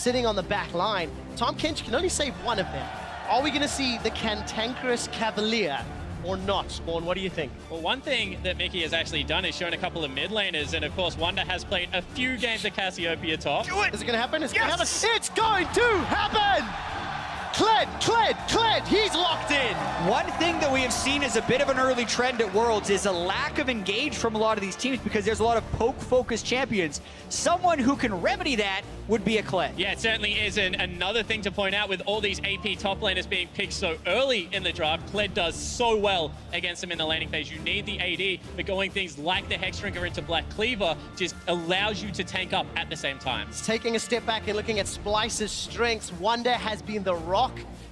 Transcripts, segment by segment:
sitting on the back line. Tom Kench can only save one of them. Are we going to see the cantankerous Cavalier or not? Spawn, what do you think? Well, one thing that Mickey has actually done is shown a couple of mid laners, and of course, Wunder has played a few games at Cassiopeia top. Do it! Is it going to happen? It's going to happen. It's going to happen! Kled, he's locked in! One thing that we have seen as a bit of an early trend at Worlds is a lack of engage from a lot of these teams because there's a lot of poke-focused champions. Someone who can remedy that would be a Kled. Yeah, it certainly is, and another thing to point out with all these AP top laners being picked so early in the draft, Kled does so well against them in the laning phase. You need the AD, but going things like the Hexdrinker into Black Cleaver just allows you to tank up at the same time. Taking a step back and looking at Splyce's strengths, Wunder has been the rock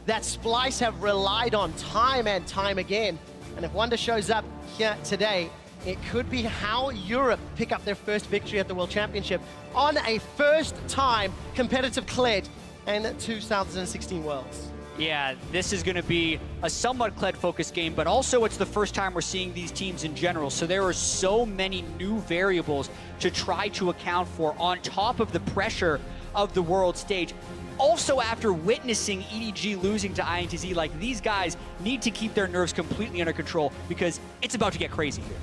that Splyce have relied on time and time again. And if Wunder shows up here today, it could be how Europe pick up their first victory at the World Championship on a first-time competitive Kled in 2016 Worlds. Yeah, this is going to be a somewhat Kled-focused game, but also it's the first time we're seeing these teams in general, so there are so many new variables to try to account for on top of the pressure of the world stage. Also, after witnessing EDG losing to INTZ, like, these guys need to keep their nerves completely under control because it's about to get crazy here.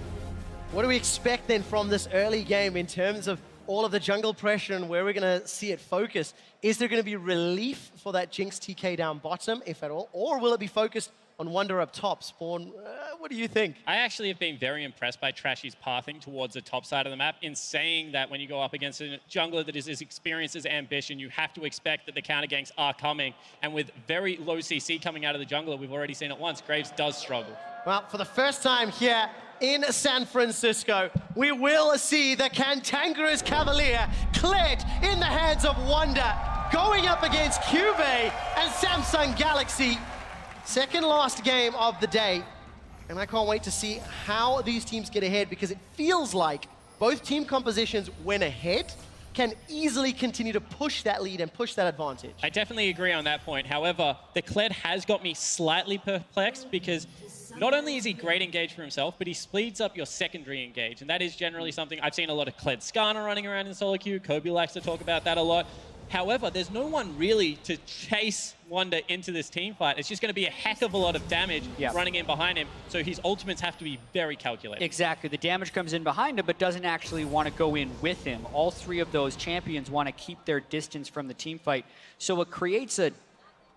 What do we expect then from this early game in terms of all of the jungle pressure and where we're going to see it focus? Is there going to be relief for that Jinx TK down bottom, if at all, or will it be focused on Wunder up top? Spawn, what do you think? I actually have been very impressed by Trashy's pathing towards the top side of the map in saying that when you go up against a jungler that is as experienced as Ambition, you have to expect that the counter ganks are coming. And with very low CC coming out of the jungler, we've already seen it once, Graves does struggle. Well, for the first time here in San Francisco, we will see the cantankerous Cavalier, Kled in the hands of Wunder, going up against Cuvée and Samsung Galaxy. Second last game of the day, and I can't wait to see how these teams get ahead because it feels like both team compositions, when ahead, can easily continue to push that lead and push that advantage. I definitely agree on that point. However, the Kled has got me slightly perplexed because not only is he great engage for himself, but he speeds up your secondary engage, and that is generally something I've seen a lot of Kled Skarner running around in solo queue. Kobe likes to talk about that a lot. However, there's no one really to chase Wunder into this team fight. It's just going to be a heck of a lot of damage running in behind him, so his ultimates have to be very calculated. Exactly. The damage comes in behind him, but doesn't actually want to go in with him. All three of those champions want to keep their distance from the team fight, so it creates a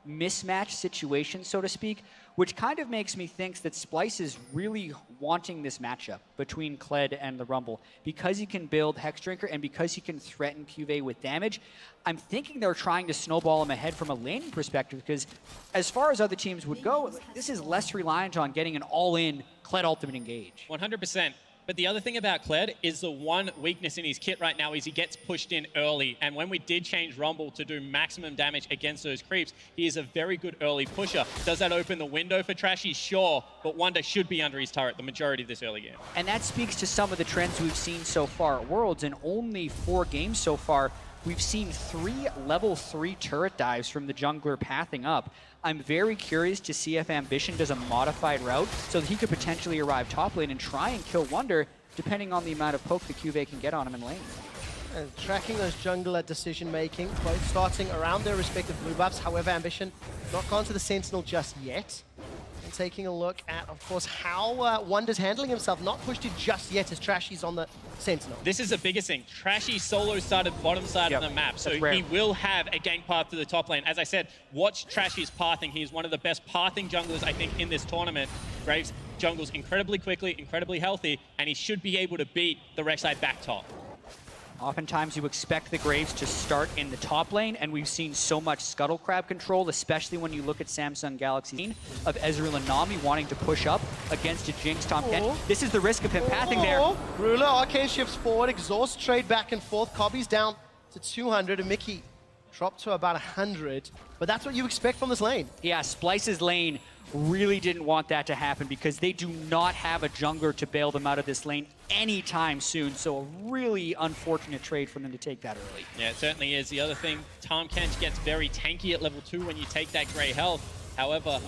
mismatch situation, so to speak, which kind of makes me think that Splyce is really wanting this matchup between Kled and the Rumble. Because he can build Hexdrinker and because he can threaten Cuvée with damage, I'm thinking they're trying to snowball him ahead from a laning perspective because as far as other teams would go, this is less reliant on getting an all-in Kled ultimate engage. 100%. But the other thing about Kled is the one weakness in his kit right now is he gets pushed in early. And when we did change Rumble to do maximum damage against those creeps, he is a very good early pusher. Does that open the window for Trashy? Sure, but Wunder should be under his turret the majority of this early game. And that speaks to some of the trends we've seen so far at Worlds. In only 4 games so far, we've seen 3 level 3 turret dives from the jungler pathing up. I'm very curious to see if Ambition does a modified route so that he could potentially arrive top lane and try and kill Wunder, depending on the amount of poke the Cuvée can get on him in lane. And tracking those jungler decision-making, both starting around their respective blue buffs. However, Ambition not gone to the Sentinel just yet. And taking a look at, of course, how Wunder's handling himself. Not pushed it just yet as Trashy's on the Sentinel. This is the biggest thing. Trashy solo started bottom side of the map, so he will have a gank path to the top lane. As I said, watch Trashy's pathing. He is one of the best pathing junglers, I think, in this tournament. Graves jungles incredibly quickly, incredibly healthy, and he should be able to beat the Rek'Sai back top. Oftentimes you expect the Graves to start in the top lane, and we've seen so much Scuttle Crab control, especially when you look at Samsung Galaxy of Ezreal and Nami wanting to push up against a Jinx Tom Kench. This is the risk of him pathing there. Ruler, Arcane shifts forward, exhaust trade back and forth. Kobe's down to 200, and Mickey dropped to about 100. But that's what you expect from this lane. Yeah, Splyce's lane really didn't want that to happen because they do not have a jungler to bail them out of this lane anytime soon. So a really unfortunate trade for them to take that early. Yeah, it certainly is. The other thing, Tom Kench gets very tanky at level 2 when you take that gray health. However,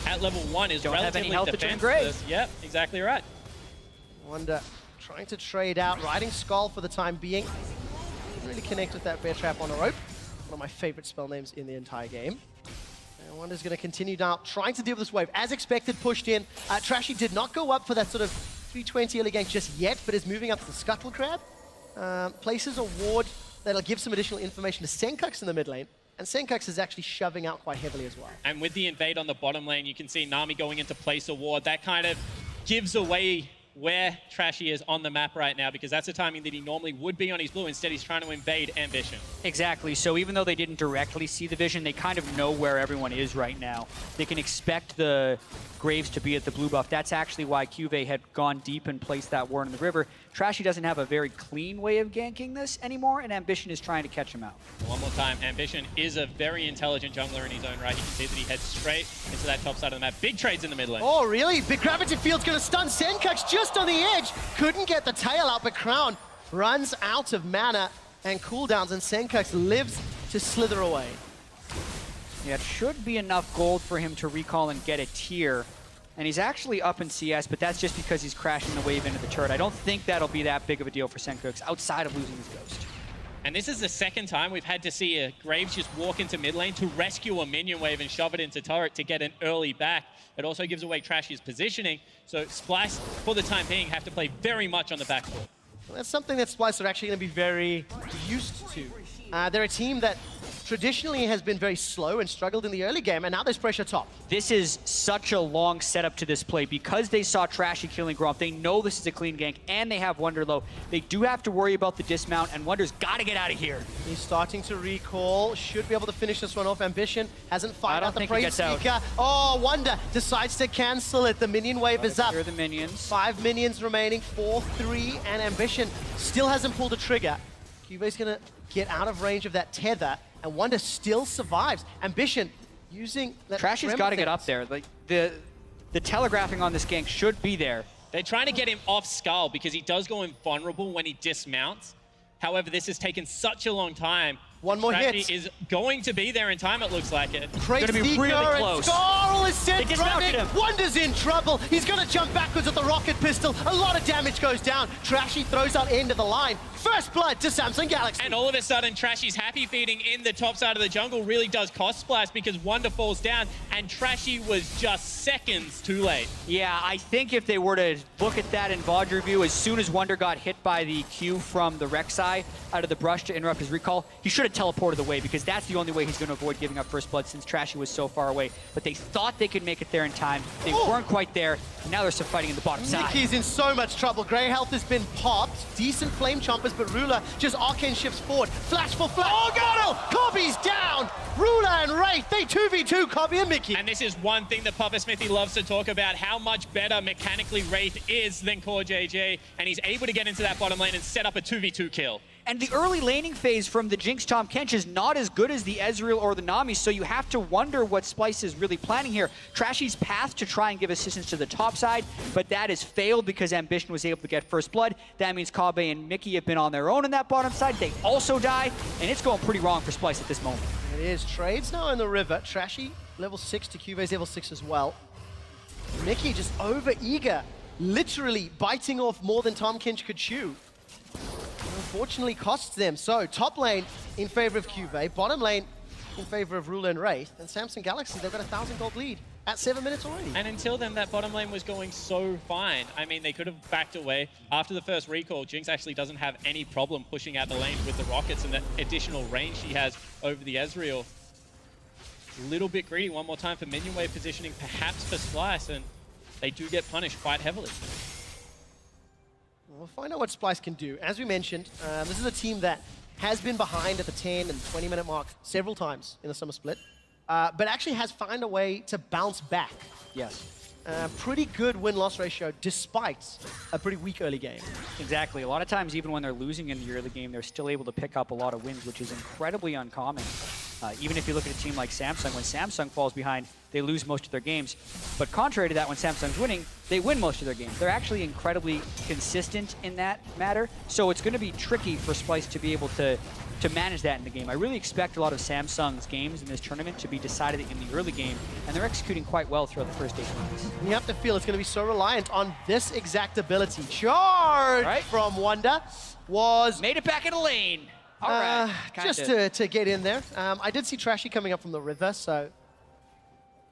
at level 1 is relatively defenseless. Yep, exactly right. Wunder trying to trade out, riding Skull for the time being. Didn't really connect with that bear trap on a rope. One of my favorite spell names in the entire game. And Wunder's going to continue now, trying to deal with this wave. As expected, pushed in. Trashy did not go up for that sort of 320 early gank just yet, but is moving up to the Scuttle Crab. Places a ward that'll give some additional information to Senkux in the mid lane. And Senkux is actually shoving out quite heavily as well. And with the invade on the bottom lane, you can see Nami going into place a ward. That kind of gives away where Trashy is on the map right now, because that's the timing that he normally would be on his blue. Instead, he's trying to invade Ambition. Exactly. So even though they didn't directly see the vision, they kind of know where everyone is right now. They can expect the Graves to be at the blue buff. That's actually why Cuvée had gone deep and placed that ward in the river. Trashy doesn't have a very clean way of ganking this anymore, and Ambition is trying to catch him out. One more time, Ambition is a very intelligent jungler in his own right. You can see that he heads straight into that top side of the map. Big trades in the mid lane. Oh, really? Big Gravity Field's going to stun Senkux just on the edge. Couldn't get the tail out, but Crown runs out of mana and cooldowns, and Senkux lives to slither away. Yeah, it should be enough gold for him to recall and get a tier. And he's actually up in CS, but that's just because he's crashing the wave into the turret. I don't think that'll be that big of a deal for Senkux outside of losing his ghost. And this is the second time we've had to see a Graves just walk into mid lane to rescue a minion wave and shove it into turret to get an early back. It also gives away Trashy's positioning, so Splyce, for the time being, have to play very much on the back foot. Well, that's something that Splyce are actually going to be very used to. They're a team that traditionally has been very slow and struggled in the early game, and now there's pressure top. This is such a long setup to this play. Because they saw Trashy killing Gromp, they know this is a clean gank, and they have Wunder low. They do have to worry about the dismount, and Wunder's got to get out of here. He's starting to recall, should be able to finish this one off. Ambition hasn't fired out the Praise Seeker. Oh, Wunder decides to cancel it. The minion wave is up. Here are the minions. 5 minions remaining, 4-3, and Ambition still hasn't pulled a trigger. Cuvé's gonna get out of range of that tether, and Wunder still survives. Ambition using that. Trashy's got to get up there. Like the telegraphing on this gank should be there. They're trying to get him off Skull because he does go invulnerable when he dismounts. However, this has taken such a long time. One more Trashy hit. is going to be there in time, it looks like it. Gonna be really close. Scarl is sent They dismounted running. him. Wunder's in trouble. He's going to jump backwards with the rocket pistol. A lot of damage goes down. Trashy throws out end of the line. First blood to Samsung Galaxy. And all of a sudden, Trashy's happy feeding in the top side of the jungle really does cost Splyce because Wunder falls down, and Trashy was just seconds too late. Yeah, I think if they were to look at that in VOD review, as soon as Wunder got hit by the Q from the Rek'Sai out of the brush to interrupt his recall, he should have teleported away because that's the only way he's going to avoid giving up first blood since Trashy was so far away. But they thought they could make it there in time. They weren't quite there. And now they're still fighting in the bottom side. Mickey's in so much trouble. Grey health has been popped. Decent flame chompers, but Ruler just arcane shifts forward. Flash for flash. Oh, God! Cobby's down! Ruler and Wraith, they 2v2 Cobby and Mickey. And this is one thing that Papa Smithy loves to talk about, how much better mechanically Wraith is than Core JJ, and he's able to get into that bottom lane and set up a 2v2 kill. And the early laning phase from the Jinx Tahm Kench is not as good as the Ezreal or the Nami, so you have to wonder what Splyce is really planning here. Trashy's path to try and give assistance to the top side, but that has failed because Ambition was able to get first blood. That means Kabe and Mickey have been on their own in that bottom side. They also die, and it's going pretty wrong for Splyce at this moment. It is. Trades now in the river. Trashy, level 6 to Cuvé's level 6 as well. Mickey just over-eager, literally biting off more than Tahm Kench could chew. Unfortunately costs them. So top lane in favor of Cuvée, bottom lane in favor of Ruler and Wraith, and Samsung Galaxy, they've got a 1,000 gold lead at 7 minutes already. And until then, that bottom lane was going so fine. I mean, they could have backed away. After the first recall, Jinx actually doesn't have any problem pushing out the lane with the rockets and the additional range she has over the Ezreal. A little bit greedy one more time for minion wave positioning, perhaps for Splyce, and they do get punished quite heavily. We'll find out what Splyce can do. As we mentioned, this is a team that has been behind at the 10 and 20-minute mark several times in the summer split, but actually has found a way to bounce back. Yes. Pretty good win-loss ratio despite a pretty weak early game. Exactly. A lot of times, even when they're losing in the early game, they're still able to pick up a lot of wins, which is incredibly uncommon. Even if you look at a team like Samsung, when Samsung falls behind, they lose most of their games. But contrary to that, when Samsung's winning, they win most of their games. They're actually incredibly consistent in that matter. So it's going to be tricky for Splyce to be able to manage that in the game. I really expect a lot of Samsung's games in this tournament to be decided in the early game, and they're executing quite well throughout the first 8 minutes. You have to feel it's going to be so reliant on this exact ability. Charge from Wunder was... Made it back in the lane. All right, Just to get in there. I did see Trashy coming up from the river, so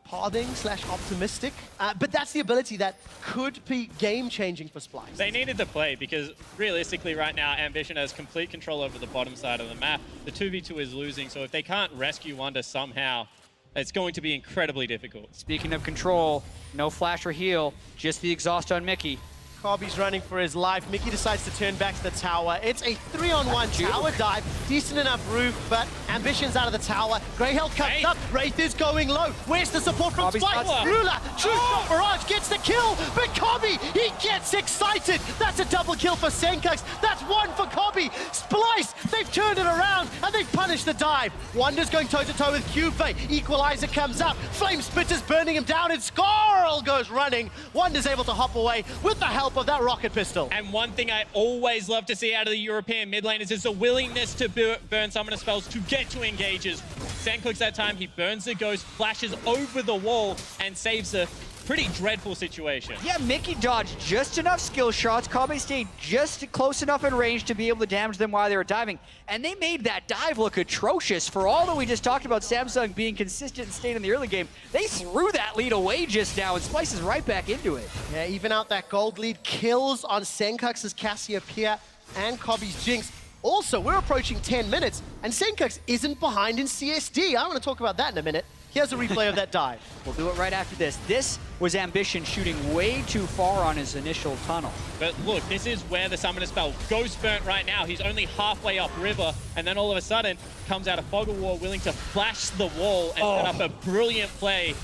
pathing / optimistic. But that's the ability that could be game-changing for Splyce. They needed to play because realistically right now, Ambition has complete control over the bottom side of the map. The 2v2 is losing, so if they can't rescue Wunder somehow, it's going to be incredibly difficult. Speaking of control, no flash or heal, just the exhaust on Mickey. Kobe's running for his life. Mickey decides to turn back to the tower. It's a 3-on-1 tower dive. Decent enough roof, but Ambition's out of the tower. Greyhell comes up. Wraith is going low. Where's the support from Splyce? Ruler, true shot barrage gets the kill, but Kobe, he gets excited. That's a double kill for Senkux. That's one for Kobe. Splyce, they've turned it around, and they've punished the dive. Wunder's going toe-to-toe with Cube. Equalizer comes up. Flame Spitter's burning him down, and Scarl goes running. Wunder's able to hop away with the help of that rocket pistol. And one thing I always love to see out of the European mid laners is a willingness to burn summoner spells to get to engages. Senkux that time, he burns the ghost, flashes over the wall, and saves a pretty dreadful situation. Yeah, Mickey dodged just enough skill shots. Kobe stayed just close enough in range to be able to damage them while they were diving. And they made that dive look atrocious. For all that we just talked about Samsung being consistent and staying in the early game, they threw that lead away just now, and Splyce is right back into it. Yeah, even out that gold lead. Kills on Senkux's Cassiopeia and Kobe's Jinx. Also, we're approaching 10 minutes, and Senkux isn't behind in CSD. I want to talk about that in a minute. Here's a replay of that dive. We'll do it right after this. This was Ambition shooting way too far on his initial tunnel. But look, this is where the summoner spell Ghost burnt right now. He's only halfway up river, and then all of a sudden comes out of Fog of War willing to flash the wall and set up a brilliant play.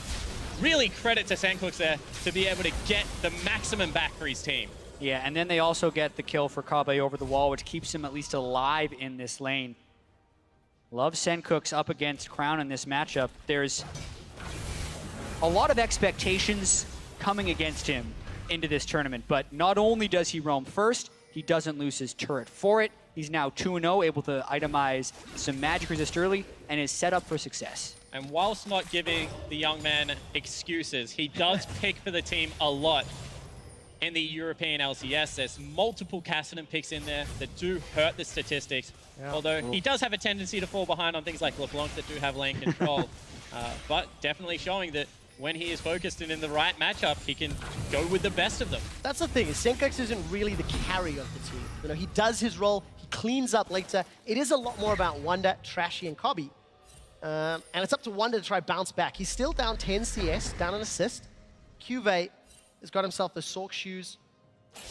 Really credit to Senkux there to be able to get the maximum back for his team. Yeah, and then they also get the kill for Kabe over the wall, which keeps him at least alive in this lane. Love Senkux up against Crown in this matchup. There's a lot of expectations coming against him into this tournament, but not only does he roam first, he doesn't lose his turret for it. He's now 2-0, able to itemize some magic resist early, and is set up for success. And whilst not giving the young man excuses, he does pick for the team a lot in the European LCS. There's multiple Kassadin picks in there that do hurt the statistics, although he does have a tendency to fall behind on things like LeBlanc that do have lane control, but definitely showing that when he is focused and in the right matchup, he can go with the best of them. That's the thing, is Senkux isn't really the carry of the team. You know, he does his role, he cleans up later. It is a lot more about Wunder, Trashy, and Kobe. And it's up to Wunder to try bounce back. He's still down 10 CS, down an assist. Cuvée has got himself the Sork shoes,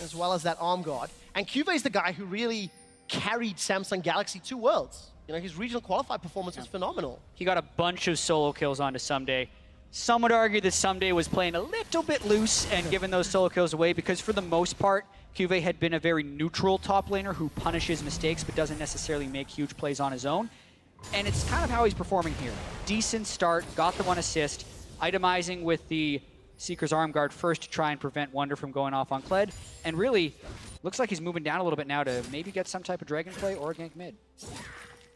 as well as that arm guard. And Cuvé's the guy who really carried Samsung Galaxy to Worlds. You know, his regional qualified performance was phenomenal. He got a bunch of solo kills onto Someday. Some would argue that Someday was playing a little bit loose and giving those solo kills away, because for the most part, Cuvée had been a very neutral top laner who punishes mistakes but doesn't necessarily make huge plays on his own. And it's kind of how he's performing here. Decent start, got the 1 assist, itemizing with the Seeker's Arm Guard first to try and prevent Wunder from going off on Kled, and really looks like he's moving down a little bit now to maybe get some type of dragon play or a gank mid.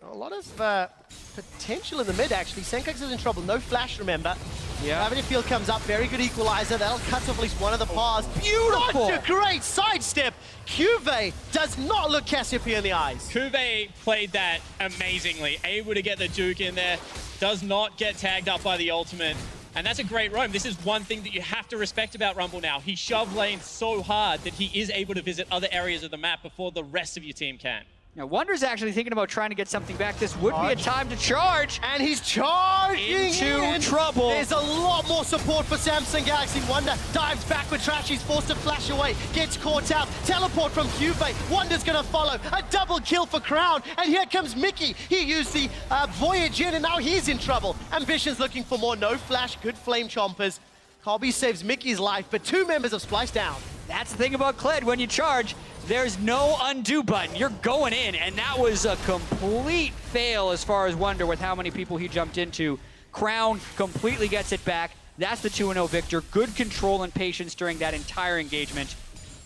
A lot of potential in the mid, actually. Senkux is in trouble. No flash, remember. Yeah. Avenue Field comes up. Very good equalizer. That'll cut off at least one of the paths. Beautiful! Such a great sidestep. Cuvée does not look Cassiopeia in the eyes. Cuvée played that amazingly. Able to get the Duke in there. Does not get tagged up by the ultimate. And that's a great roam. This is one thing that you have to respect about Rumble now. He shoved lane so hard that he is able to visit other areas of the map before the rest of your team can. Now, Wunder's actually thinking about trying to get something back. This would be a time to charge. And he's charging into trouble. There's a lot more support for Samsung Galaxy. Wunder dives back with Trash. He's forced to flash away. Gets caught out. Teleport from Cuvée. Wunder's going to follow. A double kill for Crown. And here comes Mickey. He used the Voyage in, and now he's in trouble. Ambition's looking for more. No flash. Good flame chompers. Kobe saves Mickey's life, but 2 members of Splyce down. That's the thing about Kled. When you charge, there's no undo button. You're going in, and that was a complete fail as far as Wunder with how many people he jumped into. Crown completely gets it back. That's the 2-0 victor. Good control and patience during that entire engagement.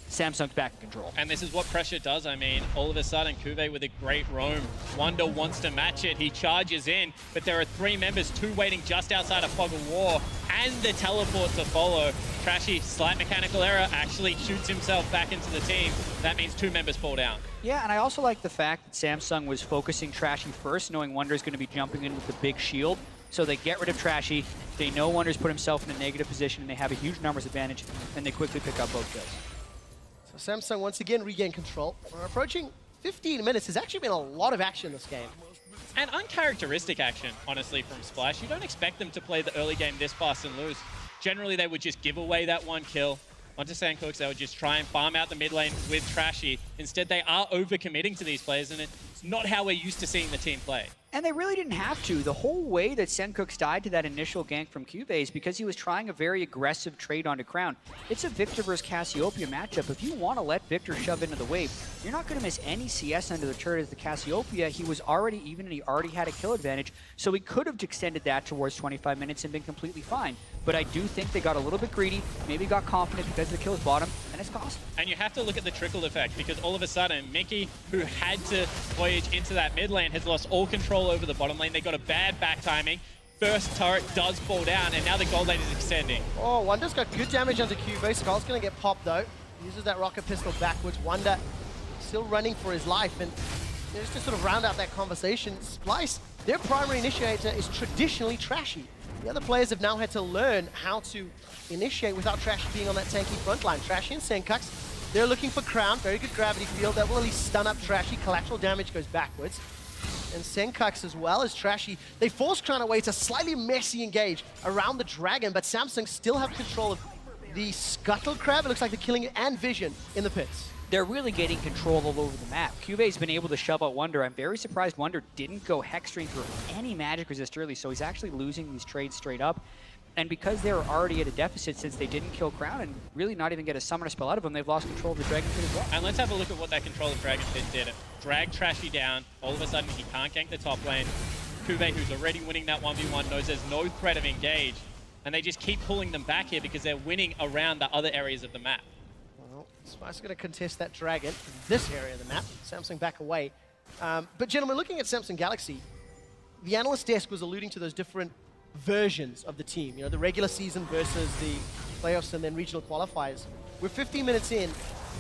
Samsung's back in control. And this is what pressure does. I mean, all of a sudden, Cuvée with a great roam. Wunder wants to match it. He charges in, but there are 3 members, 2 waiting just outside of Fog of War. and the teleport to follow. Trashy, slight mechanical error, actually shoots himself back into the team. That means 2 members fall down. Yeah, and I also like the fact that Samsung was focusing Trashy first, knowing Wunder's going to be jumping in with the big shield. So they get rid of Trashy, they know Wunder's put himself in a negative position, and they have a huge numbers advantage, and they quickly pick up both kills. So Samsung once again regain control. We're approaching 15 minutes. There's actually been a lot of action in this game. And uncharacteristic action, honestly, from Splyce. You don't expect them to play the early game this fast and lose. Generally, they would just give away that 1 kill onto Sandcooks. They would just try and farm out the mid lane with Trashy. Instead, they are overcommitting to these players, and it's not how we're used to seeing the team play. And they really didn't have to. The whole way that Sandcooks died to that initial gank from Cube is because he was trying a very aggressive trade onto Crown. It's a Victor versus Cassiopeia matchup. If you want to let Victor shove into the wave, you're not going to miss any CS under the turret as the Cassiopeia. He was already even, and he already had a kill advantage, so he could have extended that towards 25 minutes and been completely fine. But I do think they got a little bit greedy, maybe got confident because the kills bottom, and it's cost. And you have to look at the trickle effect, because all of a sudden, Mickey, who had to voyage into that mid lane, has lost all control over the bottom lane. They got a bad back timing. First turret does fall down, and now the gold lane is extending. Oh, Wunder's got good damage onto Cube. Skull's going to get popped, though. Uses that rocket pistol backwards. Wunder still running for his life. And just to sort of round out that conversation, Splyce, their primary initiator is traditionally Trashy. The other players have now had to learn how to initiate without Trashy being on that tanky front line. Trashy and Sandcooks, they're looking for Crown. Very good gravity field. That will at least stun up Trashy. Collateral damage goes backwards. And Sandcooks as well as Trashy, they force Crown away. It's a slightly messy engage around the Dragon, but Samsung still have control of the Scuttle Crab. It looks like they're killing it, and Vision in the pits. They're really getting control all over the map. Cuve's been able to shove out Wunder. I'm very surprised Wunder didn't go Hex Drain for any magic resist early, so he's actually losing these trades straight up. And because they were already at a deficit since they didn't kill Crown and really not even get a summoner spell out of them, they've lost control of the Dragon Pit as well. And let's have a look at what that control of Dragon Pit did. It dragged Trashy down. All of a sudden, he can't gank the top lane. Kuve, who's already winning that 1v1, knows there's no threat of engage. And they just keep pulling them back here because they're winning around the other areas of the map. Well, Splyce is going to contest that Dragon in this area of the map. Samsung back away. But gentlemen, looking at Samsung Galaxy, the analyst desk was alluding to those different versions of the team. You know, the regular season versus the playoffs and then regional qualifiers. We're 15 minutes in.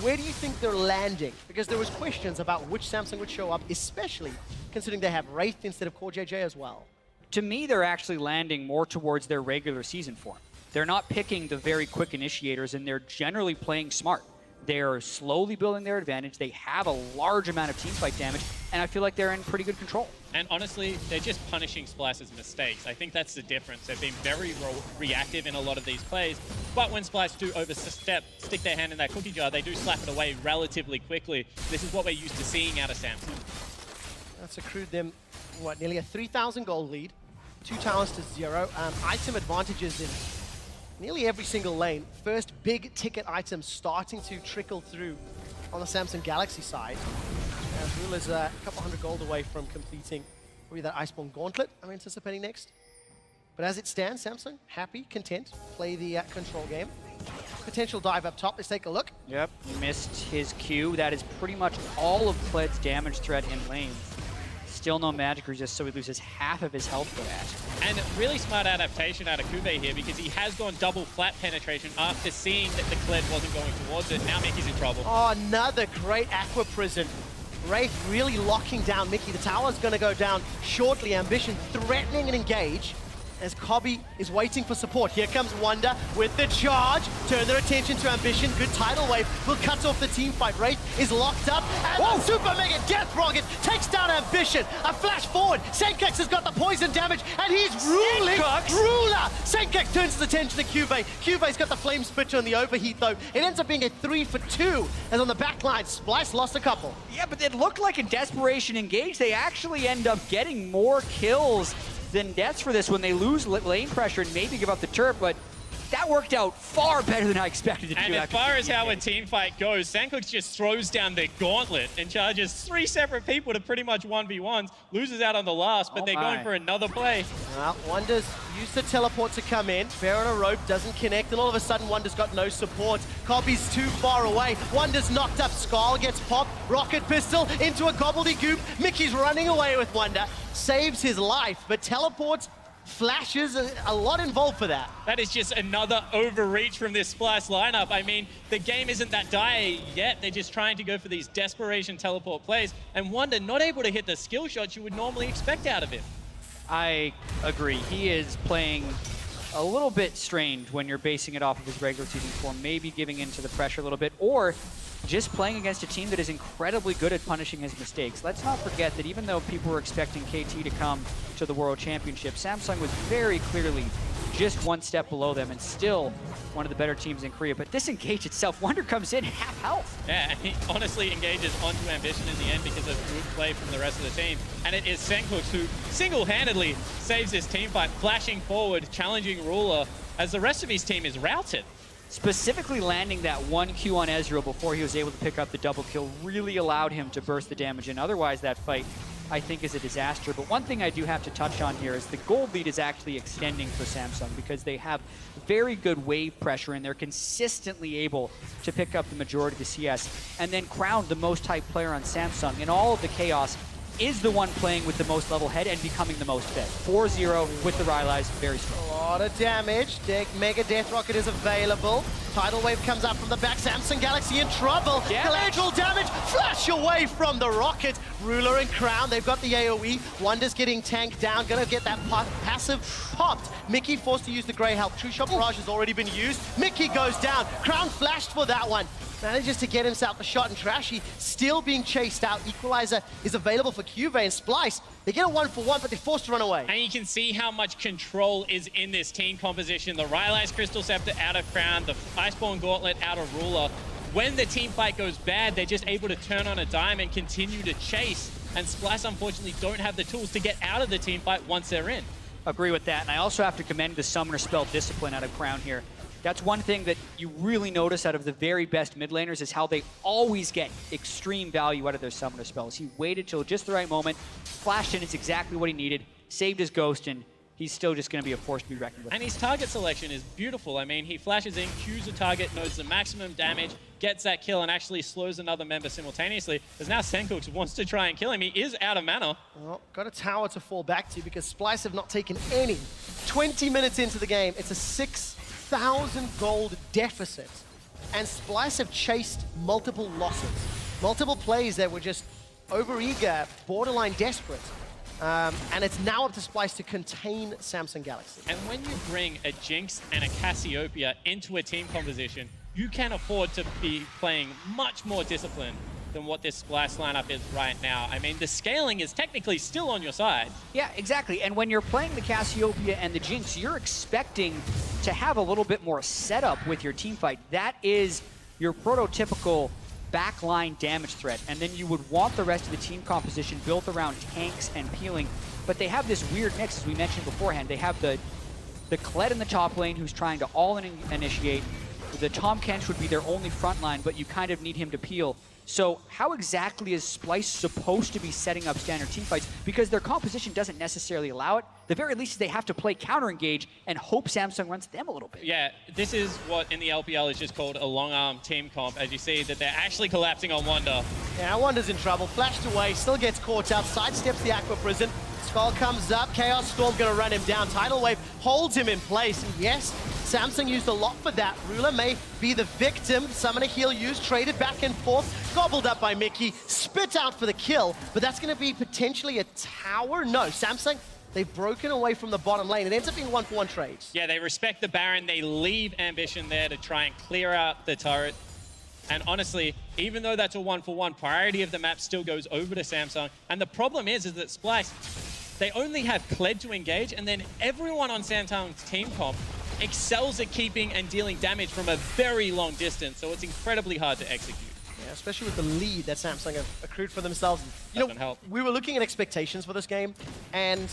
Where do you think they're landing? Because there was questions about which Samsung would show up, especially considering they have Wraith instead of Core JJ as well. To me, they're actually landing more towards their regular season form. They're not picking the very quick initiators, and they're generally playing smart. They're slowly building their advantage. They have a large amount of teamfight damage, and I feel like they're in pretty good control. And honestly, they're just punishing Splyce's mistakes. I think that's the difference. They've been very reactive in a lot of these plays, but when Splyce do overstep, stick their hand in that cookie jar, they do slap it away relatively quickly. This is what we're used to seeing out of Samsung. That's accrued them, what, nearly a 3,000 gold lead, 2 towers to 0. Item advantages in nearly every single lane. First big ticket items starting to trickle through on the Samsung Galaxy side. Ruler's a couple hundred gold away from completing probably that Iceborne Gauntlet I'm anticipating next. But as it stands, Samsung, happy, content, play the control game. Potential dive up top, let's take a look. Yep, missed his Q. That is pretty much all of Kled's damage threat in lane. Still no magic resist, so he loses half of his health for that. And really smart adaptation out of Kuve here, because he has gone double flat penetration after seeing that the Kled wasn't going towards it. Now Mickey's in trouble. Oh, another great Aqua Prison. Wraith really locking down Mickey. The tower's going to go down shortly. Ambition threatening an engage as Cobby is waiting for support. Here comes Wunder with the charge. Turn their attention to Ambition. Good tidal wave will cut off the team fight. Wraith is locked up, and the Super Mega Death Rocket takes down Ambition. A flash forward. Sandcooks has got the poison damage, and he's ruling. Ruler! Sandcooks turns his attention to Cube. Cube's got the flame spitzer on the overheat, though. It ends up being a 3 for 2, as on the back line, Splyce lost a couple. Yeah, but it looked like a desperation engage. They actually end up getting more kills than deaths for this when they lose lane pressure and maybe give up the turret, but that worked out far better than I expected it to. And as far as how a team fight goes, Sandcooks just throws down their gauntlet and charges 3 separate people to pretty much 1v1s, loses out on the last, but they're going for another play. Well, Wunder's used the teleport to come in. Bear on a rope doesn't connect, and all of a sudden Wunder's got no support. Copy's too far away. Wunder's knocked up. Skull gets popped. Rocket pistol into a gobbledygook. Mickey's running away with Wunder. Saves his life, but teleports flashes, a lot involved for that. That is just another overreach from this Splyce lineup. I mean, the game isn't that dire yet. They're just trying to go for these desperation teleport plays. And Wunder not able to hit the skill shots you would normally expect out of him. I agree. He is playing a little bit strained when you're basing it off of his regular season form, maybe giving into the pressure a little bit, or just playing against a team that is incredibly good at punishing his mistakes. Let's not forget that even though people were expecting KT to come to the World Championship, Samsung was very clearly just one step below them and still one of the better teams in Korea. But this engage itself, Wunder comes in half health. Yeah, and he honestly engages onto Ambition in the end because of good play from the rest of the team. And it is Senkooks who single-handedly saves this team fight, flashing forward, challenging Ruler, as the rest of his team is routed. Specifically landing that 1Q on Ezreal before he was able to pick up the double kill really allowed him to burst the damage in. Otherwise, that fight, I think, is a disaster. But one thing I do have to touch on here is the gold lead is actually extending for Samsung because they have very good wave pressure and they're consistently able to pick up the majority of the CS. And then Crown, the most hyped player on Samsung, in all of the chaos, is the one playing with the most level head and becoming the most fed. 4-0 with the Rylai's, very strong. A lot of damage. Mega Death Rocket is available. Tidal Wave comes up from the back. Samsung Galaxy in trouble. Collateral damage. Flash away from the Rocket. Ruler and Crown, they've got the AoE. Wunder's getting tanked down. Gonna get that passive popped. Mickey forced to use the Grey Help. True Shot Barrage has already been used. Mickey goes down. Crown flashed for that one. Manages to get himself a shot, and Trashy still being chased out. Equalizer is available for QV and Splyce. They get a 1-for-1, but they're forced to run away. And you can see how much control is in this team composition. The Rylai's Crystal Scepter out of Crown, the Iceborne Gauntlet out of Ruler. When the team fight goes bad, they're just able to turn on a dime and continue to chase. And Splyce, unfortunately, don't have the tools to get out of the team fight once they're in. Agree with that, and I also have to commend the Summoner Spell Discipline out of Crown here. That's one thing that you really notice out of the very best mid laners is how they always get extreme value out of their Summoner Spells. He waited till just the right moment, flashed in, it's exactly what he needed, saved his ghost, and he's still just going to be a force to be reckoned with. And his target selection is beautiful. I mean, he flashes in, cues a target, knows the maximum damage, gets that kill, and actually slows another member simultaneously. Because now Senkooks wants to try and kill him. He is out of mana. Well, got a tower to fall back to because Splyce have not taken any. 20 minutes into the game, it's a 6,000 gold deficit. And Splyce have chased multiple losses. Multiple plays that were just overeager, borderline desperate. And it's now up to Splyce to contain Samsung Galaxy. And when you bring a Jinx and a Cassiopeia into a team composition, you can afford to be playing much more disciplined than what this Splyce lineup is right now. I mean, the scaling is technically still on your side. Yeah, exactly. And when you're playing the Cassiopeia and the Jinx, you're expecting to have a little bit more setup with your team fight. That is your prototypical backline damage threat, and then you would want the rest of the team composition built around tanks and peeling, but they have this weird mix, as we mentioned beforehand. They have the Kled in the top lane who's trying to all-initiate. The Tom Kench would be their only front line, but you kind of need him to peel. So how exactly is Splyce supposed to be setting up standard team fights? Because their composition doesn't necessarily allow it. The very least, they have to play counter-engage and hope Samsung runs them a little bit. Yeah, this is what in the LPL is just called a long-arm team comp, as you see that they're actually collapsing on Wunder. Yeah, Wunder's in trouble. Flashed away, still gets caught out, sidesteps the Aqua Prison. Skull comes up, Chaos Storm gonna run him down. Tidal Wave holds him in place, and yes, Samsung used a lot for that. Ruler may be the victim. Summoner heal used, traded back and forth, gobbled up by Mickey, spit out for the kill, but that's gonna be potentially a tower? No, Samsung, they've broken away from the bottom lane. It ends up being 1-for-1 trades. Yeah, they respect the Baron. They leave Ambition there to try and clear out the turret. And honestly, even though that's a 1-for-1, priority of the map still goes over to Samsung. And the problem is that Splyce, they only have Kled to engage, and then everyone on Samsung's team comp excels at keeping and dealing damage from a very long distance, so it's incredibly hard to execute. Yeah, especially with the lead that Samsung have accrued for themselves. You Doesn't know, help. We were looking at expectations for this game, and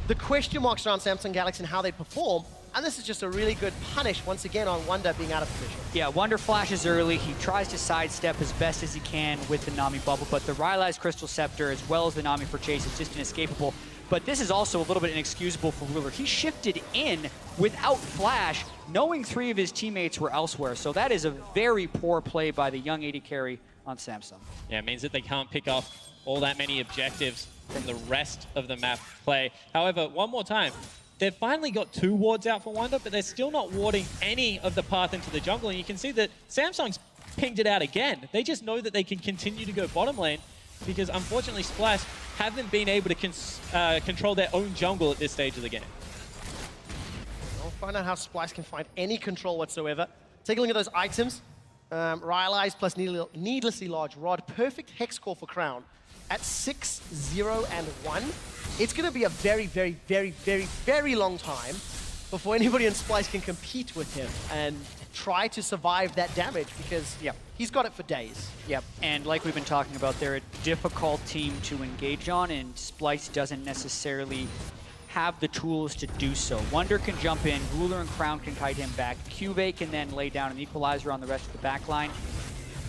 the question marks around Samsung Galaxy and how they perform, and this is just a really good punish, once again, on Wunder being out of position. Yeah, Wunder flashes early. He tries to sidestep as best as he can with the Nami bubble, but the Rylai's Crystal Scepter, as well as the Nami for Chase, is just inescapable. But this is also a little bit inexcusable for Ruler. He shifted in without flash, knowing 3 of his teammates were elsewhere. So that is a very poor play by the young AD carry on Samsung. Yeah, it means that they can't pick up all that many objectives from the rest of the map play. However, one more time, they've finally got 2 wards out for Wunder, but they're still not warding any of the path into the jungle. And you can see that Samsung's pinged it out again. They just know that they can continue to go bottom lane because, unfortunately, Splyce haven't been able to control their own jungle at this stage of the game. We'll find out how Splyce can find any control whatsoever. Take a look at those items. Rylai's plus needlessly large rod. Perfect hex core for Crown. At 6, 0, and 1, it's going to be a very, very, very, very, very long time before anybody in Splyce can compete with him and try to survive that damage because he's got it for days. Yep, and like we've been talking about, they're a difficult team to engage on, and Splyce doesn't necessarily have the tools to do so. Wunder can jump in, Ruler and Crown can kite him back, Cuvee can then lay down an equalizer on the rest of the back line.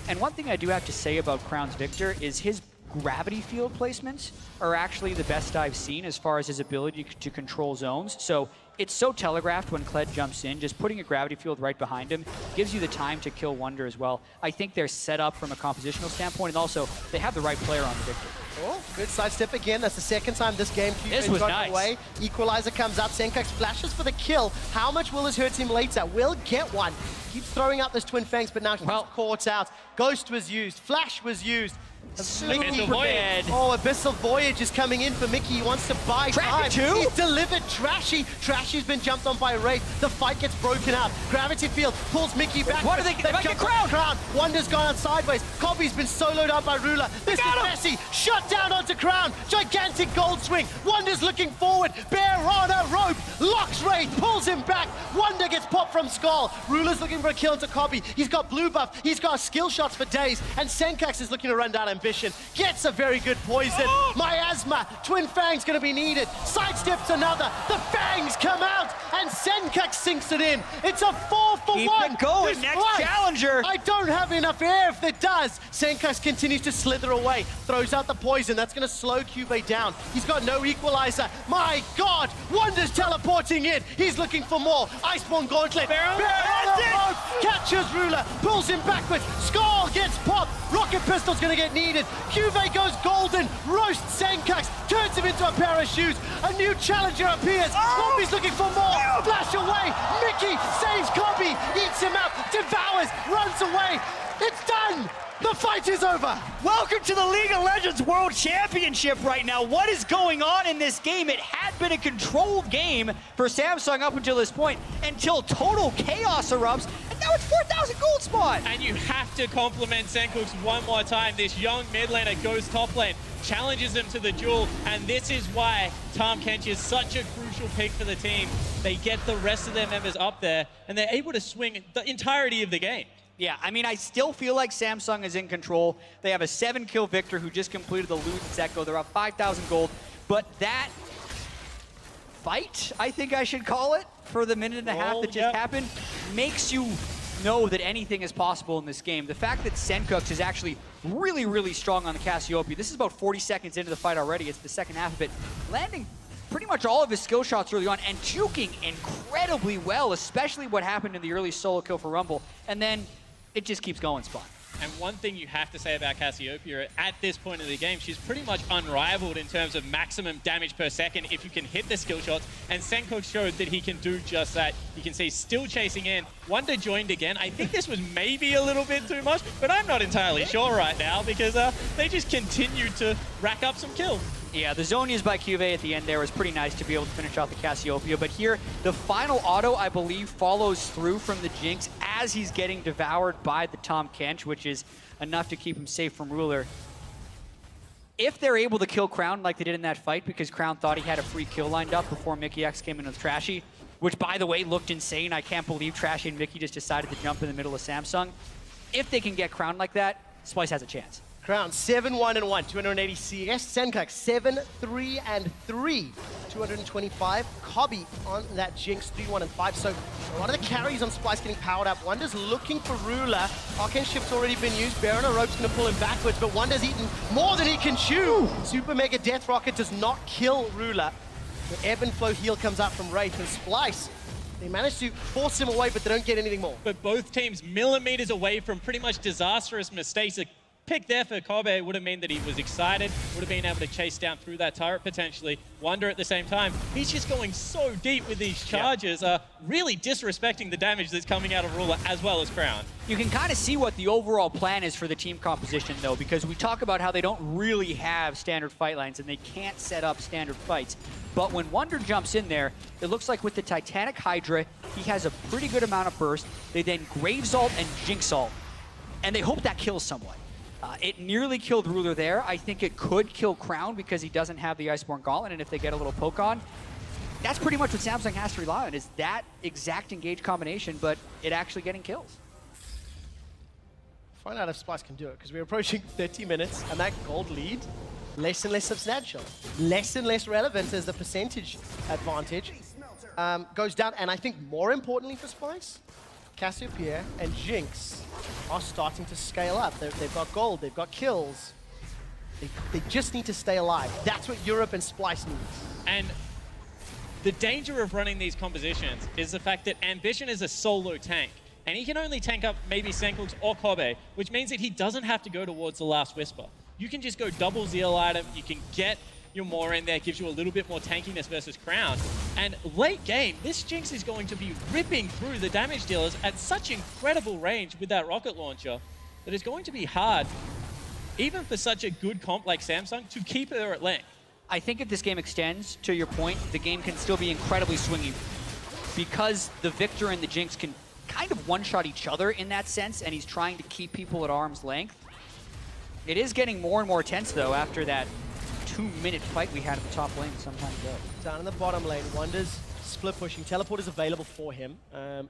And one thing I do have to say about Crown's Victor is his gravity field placements are actually the best I've seen as far as his ability to control zones. So it's so telegraphed when Kled jumps in, just putting a gravity field right behind him gives you the time to kill Wunder as well. I think they're set up from a compositional standpoint, and also they have the right player on the Victor. Oh, good sidestep again. That's the second time this game This was nice. Away. Equalizer comes up. Senkax flashes for the kill. How much will this hurt him later? Will get one. Keeps throwing out those twin fangs, but now he's caught out. Ghost was used. Flash was used. Abyssal Voyage. Oh, Abyssal Voyage is coming in for Mickey. He wants to buy time. He's delivered Trashy. Trashy's been jumped on by Wraith. The fight gets broken up. Gravity Field pulls Mickey back. What are they might get Crown? Wunder's gone out sideways. Cobby's been soloed out by Ruler. This is Messi. Shut down onto Crown. Gigantic gold swing. Wunder's looking forward. Bear on a rope. Locks Wraith. Pulls him back. Wunder gets popped from Skull. Ruler's looking for a kill into Cobby. He's got blue buff. He's got skill shots for days. And Senkax is looking to run down ambition. Gets a very good poison. Miasma. Twin Fangs going to be needed. Sidesteps another. The Fangs come out. And Senkax sinks it in. It's a 4-for-1. Keep it going. Next challenger. I don't have enough air if it does. Senkax continues to slither away. Throws out the poison. That's going to slow Cuvee down. He's got no equalizer. My God. Wunder's teleporting in. He's looking for more. Iceborne Gauntlet. Bear on the rope. Catches Ruler. Pulls him backwards. Skull gets popped. Rocket Pistol's going to get needed. Cuvee goes golden. Roasts Senkax. Turns him into a pair of shoes. A new challenger appears. Cobby's looking for more. Flash away. Mickey saves Cobby. Eats him up. Devours. Runs away. It's done. The fight is over. Welcome to the League of Legends World Championship right now. What is going on in this game? It had been a controlled game for Samsung up until this point, until total chaos erupts, and now it's 4,000 gold spot. And you have to compliment Senkax one more time. This young mid laner goes top lane, challenges him to the duel, and this is why Tahm Kench is such a crucial pick for the team. They get the rest of their members up there, and they're able to swing the entirety of the game. Yeah, I mean, I still feel like Samsung is in control. They have a 7-kill Victor who just completed the loot and Zeko. They're up 5,000 gold. But that fight, I think I should call it, for the minute and a half that just happened, makes you know that anything is possible in this game. The fact that Senkax is actually really, really strong on the Cassiopeia. This is about 40 seconds into the fight already. It's the second half of it. Landing pretty much all of his skill shots early on and juking incredibly well, especially what happened in the early solo kill for Rumble. And then it just keeps going, Spot. And one thing you have to say about Cassiopeia, at this point in the game, she's pretty much unrivaled in terms of maximum damage per second if you can hit the skill shots, and Senkax showed that he can do just that. You can see still chasing in. Wunder joined again. I think this was maybe a little bit too much, but I'm not entirely sure right now because they just continue to rack up some kills. Yeah, the zone used by Cuvee at the end there was pretty nice to be able to finish off the Cassiopeia, but here, the final auto, I believe, follows through from the Jinx as he's getting devoured by the Tahm Kench, which is enough to keep him safe from Ruler. If they're able to kill Crown like they did in that fight, because Crown thought he had a free kill lined up before Mickey X came in with Trashy, which, by the way, looked insane. I can't believe Trashy and Mickey just decided to jump in the middle of Samsung. If they can get Crown like that, Splyce has a chance. Crown 7-1-1, 280 CS. Senkax 7-3-3, 225. Cobby on that Jinx 3-1-5. So a lot of the carries on Splyce getting powered up. Wunder's looking for Ruler. Arcane Ship's already been used. Baron a rope's going to pull him backwards, but Wunder's eaten more than he can chew. Super Mega Death Rocket does not kill Ruler. The Ebb and Flow heal comes out from Wraith, and Splyce, they managed to force him away, but they don't get anything more. But both teams millimeters away from pretty much disastrous mistakes. pick there for Kobe would have meant that he was excited, would have been able to chase down through that turret potentially. Wunder at the same time, he's just going so deep with these charges, really disrespecting the damage that's coming out of Ruler as well as Crown. You can kind of see what the overall plan is for the team composition, though, because we talk about how they don't really have standard fight lines and they can't set up standard fights. But when Wunder jumps in there, it looks like with the Titanic Hydra, he has a pretty good amount of burst. They then Graves ult and Jinx ult, and they hope that kills someone. It nearly killed Ruler there. I think it could kill Crown because he doesn't have the Iceborne Gauntlet, and if they get a little poke on, that's pretty much what Samsung has to rely on, is that exact engage combination, but it actually getting kills. Find out if Splyce can do it, because we're approaching 30 minutes, and that gold lead, less and less substantial. Less and less relevant as the percentage advantage goes down. And I think more importantly for Splyce, Cassiopeia and Jinx are starting to scale up. They've got gold, they've got kills. They just need to stay alive. That's what Europe and Splyce needs. And the danger of running these compositions is the fact that Ambition is a solo tank. And he can only tank up maybe Senkux or Kobe, which means that he doesn't have to go towards the Last Whisper. You can just go double Zeal item, you can get your more in there, gives you a little bit more tankiness versus Crown. And late game, this Jinx is going to be ripping through the damage dealers at such incredible range with that rocket launcher that it's going to be hard, even for such a good comp like Samsung, to keep her at lane. I think if this game extends, to your point, the game can still be incredibly swingy because the Victor and the Jinx can kind of one-shot each other in that sense, and he's trying to keep people at arm's length. It is getting more and more tense, though, after that 2-minute fight we had at the top lane some time ago. Down in the bottom lane, Wunder's split pushing. Teleport is available for him.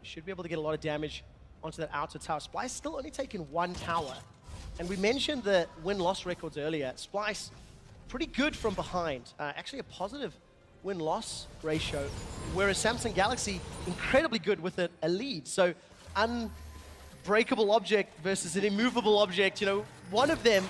Should be able to get a lot of damage onto that outer tower. Splyce still only taking 1 tower. And we mentioned the win-loss records earlier. Splyce, pretty good from behind. Actually a positive win-loss ratio, whereas Samsung Galaxy, incredibly good with a lead. So, unbreakable object versus an immovable object, you know, one of them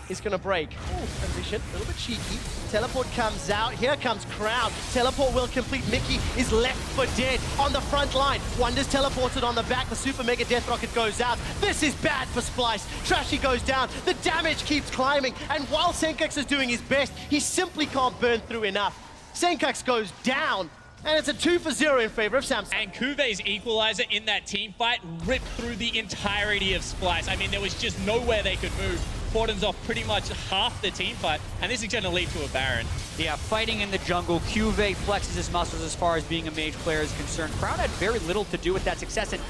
is going to break. Ooh, transition, a little bit cheeky. Teleport comes out. Here comes Crown. Teleport will complete. Mickey is left for dead on the front line. Wunder's teleported on the back. The Super Mega Death Rocket goes out. This is bad for Splyce. Trashy goes down. The damage keeps climbing. And while Senkux is doing his best, he simply can't burn through enough. Senkux goes down. And it's a 2-0 in favor of Samsung. And Kuve's equalizer in that team fight ripped through the entirety of Splyce. I mean, there was just nowhere they could move. Cordons off pretty much half the team fight, and this is going to lead to a Baron. Yeah, fighting in the jungle, Kuve flexes his muscles as far as being a mage player is concerned. Crown had very little to do with that success, and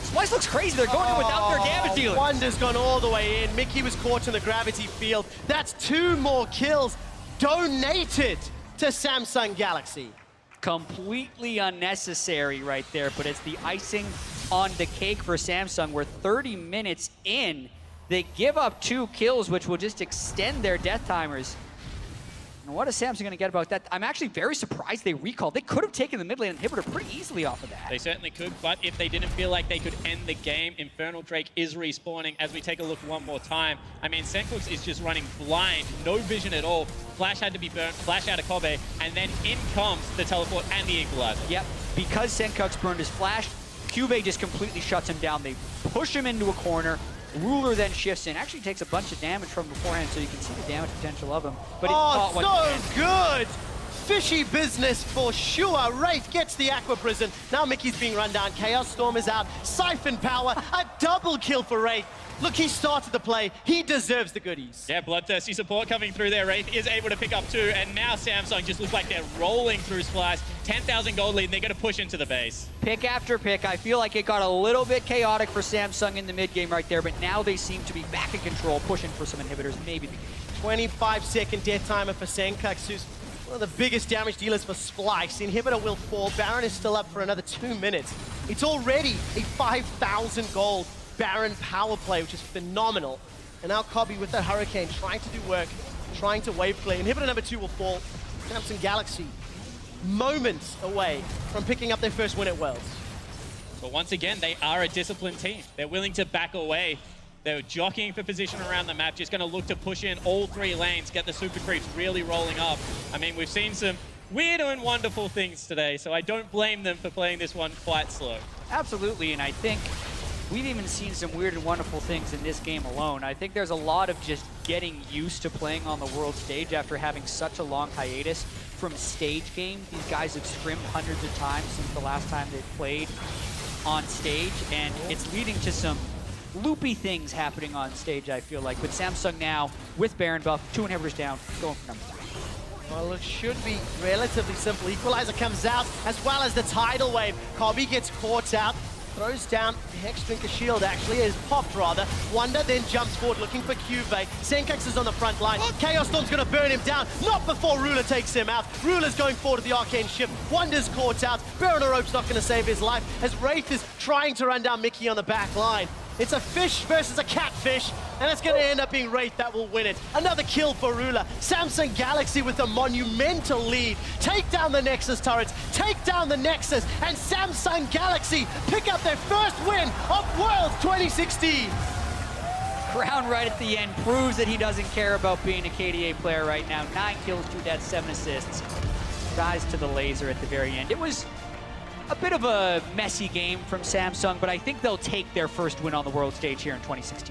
Splyce looks crazy. They're going in without their damage dealer. Wunder's gone all the way in. Mickey was caught in the gravity field. That's 2 more kills donated to Samsung Galaxy. Completely unnecessary right there, but it's the icing on the cake for Samsung. We're 30 minutes in. They give up 2 kills, which will just extend their death timers. And what is Samsung going to get about that? I'm actually very surprised they recalled. They could have taken the mid lane inhibitor pretty easily off of that. They certainly could, but if they didn't feel like they could end the game, Infernal Drake is respawning as we take a look one more time. I mean, Senkux is just running blind, no vision at all. Flash had to be burnt, flash out of Kobe, and then in comes the teleport and the equalizer. Yep, because Senkux burned his flash, Cube just completely shuts him down. They push him into a corner. Ruler then shifts in, actually takes a bunch of damage from beforehand, so you can see the damage potential of him. But oh, so good! Fishy business for sure. Wraith gets the Aqua Prison. Now Mickey's being run down. Chaos Storm is out. Siphon Power, a double kill for Wraith. Look, he started the play. He deserves the goodies. Yeah, bloodthirsty support coming through there. Wraith is able to pick up 2, and now Samsung just looks like they're rolling through Splyce. 10,000 gold lead, and they're going to push into the base. Pick after pick. I feel like it got a little bit chaotic for Samsung in the mid game right there, but now they seem to be back in control, pushing for some inhibitors, maybe the game. 25-second death timer for Senkux, who's one of the biggest damage dealers for Splyce. Inhibitor will fall. Baron is still up for another 2 minutes. It's already a 5,000 gold Baron power play, which is phenomenal. And now Kobe with that Hurricane trying to do work, trying to wave clear. Inhibitor number 2 will fall. Samsung Galaxy moments away from picking up their first win at Worlds. But once again, they are a disciplined team. They're willing to back away. They're jockeying for position around the map, just going to look to push in all 3 lanes, get the super creeps really rolling up. I mean, we've seen some weird and wonderful things today, so I don't blame them for playing this one quite slow. Absolutely, and I think We've even seen some weird and wonderful things in this game alone. I think there's a lot of just getting used to playing on the world stage after having such a long hiatus from stage games. These guys have scrimmed hundreds of times since the last time they played on stage, and it's leading to some loopy things happening on stage, I feel like. But Samsung now, with Baron buff, 2 inhibitors down, going for number 3. Well, it should be relatively simple. Equalizer comes out, as well as the tidal wave. Kobe gets caught out, throws down Hex Drinker Shield, actually, is popped rather. Wunder then jumps forward looking for Cube. Senkex is on the front line. Chaos Storm's gonna burn him down, not before Ruler takes him out. Ruler's going forward to the Arcane Shift. Wunder's caught out. Baron Oroch's not gonna save his life, as Wraith is trying to run down Mickey on the back line. It's a fish versus a catfish, and it's gonna end up being Wraith that will win it. Another kill for Ruler. Samsung Galaxy with a monumental lead. Take down the Nexus turrets, take down the Nexus, and Samsung Galaxy pick up their first win of Worlds 2016. Crown right at the end proves that he doesn't care about being a KDA player right now. 9 kills, 2 deaths, 7 assists. Dies to the laser at the very end. It was a bit of a messy game from Samsung, but I think they'll take their first win on the world stage here in 2016.